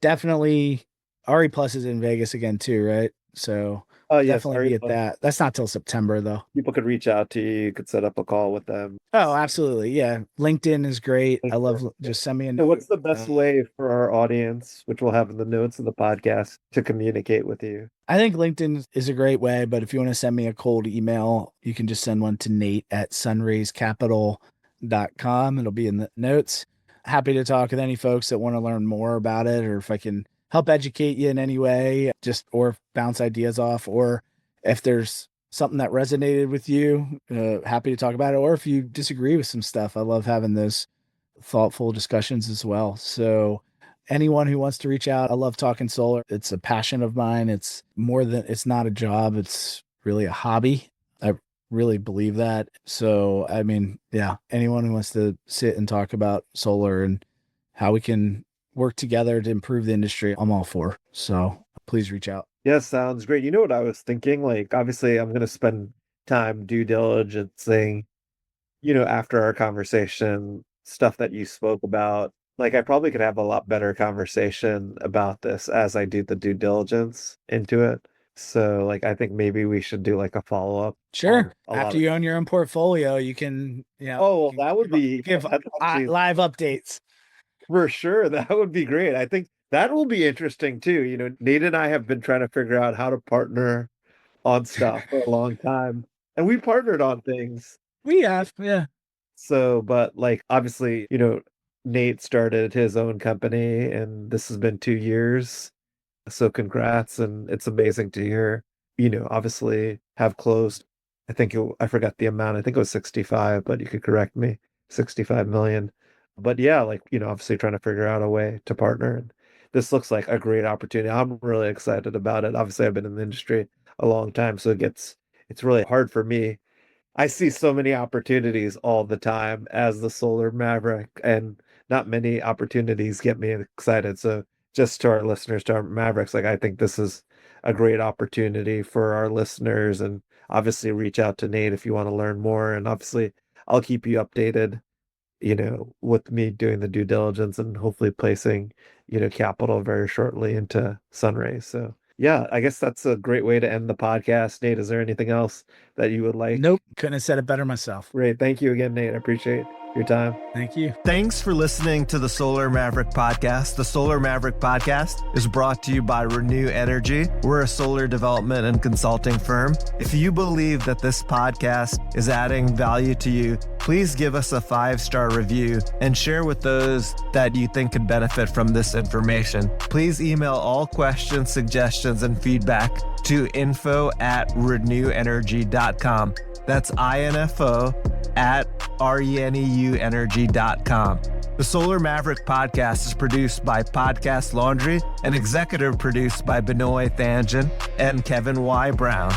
Definitely RE Plus is in Vegas again too, right? So definitely be at that. That's not till September though. People could reach out to you. You could set up a call with them. Oh, absolutely. Yeah. LinkedIn is great. I love just send me a note. So what's the best way for our audience, which we'll have in the notes of the podcast, to communicate with you? I think LinkedIn is a great way, but if you want to send me a cold email, you can just send one to Nate at sunraisecapital.com. It'll be in the notes. Happy to talk with any folks that want to learn more about it, or if I can help educate you in any way, or bounce ideas off, or if there's something that resonated with you, happy to talk about it. Or if you disagree with some stuff, I love having those thoughtful discussions as well. So anyone who wants to reach out, I love talking solar. It's a passion of mine. It's not a job. It's really a hobby. I really believe that. So, I mean, yeah, anyone who wants to sit and talk about solar and how we can work together to improve the industry, I'm all for. So please reach out. Yeah, sounds great. You know what I was thinking? Like, obviously, I'm going to spend time due diligencing, after our conversation, stuff that you spoke about. Like, I probably could have a lot better conversation about this as I do the due diligence into it. So, like, I think maybe we should do like a follow-up. Sure. After you own your own portfolio, you can, Oh, well, that would be give live updates. For sure. That would be great. I think that will be interesting too. Nate and I have been trying to figure out how to partner on stuff for a long time. And we partnered on things. We have, yeah. So, but like, obviously, Nate started his own company and this has been 2 years. So congrats. And it's amazing to hear, obviously have closed. I forgot the amount. I think it was 65, but you could correct me. 65 million. But yeah, like, obviously trying to figure out a way to partner. And this looks like a great opportunity. I'm really excited about it. Obviously, I've been in the industry a long time, so it's really hard for me I see so many opportunities all the time as the Solar Maverick, and not many opportunities get me excited. So just to our listeners, to our Mavericks, like I think this is a great opportunity for our listeners, and obviously reach out to Nate if you want to learn more. And obviously I'll keep you updated, with me doing the due diligence and hopefully placing, capital very shortly into Sunraise. So yeah, I guess that's a great way to end the podcast. Nate, is there anything else that you would like? Nope. Couldn't have said it better myself. Great. Thank you again, Nate. I appreciate your time. Thank you. Thanks for listening to the Solar Maverick Podcast. The Solar Maverick Podcast is brought to you by Renew Energy. We're a solar development and consulting firm. If you believe that this podcast is adding value to you, please give us a 5-star review and share with those that you think could benefit from this information. Please email all questions, suggestions, and feedback to info@renewenergy.com. That's info@reneuenergy.com. The Solar Maverick Podcast is produced by Podcast Laundry and executive produced by Benoy Thanjan and Kevin Y. Brown.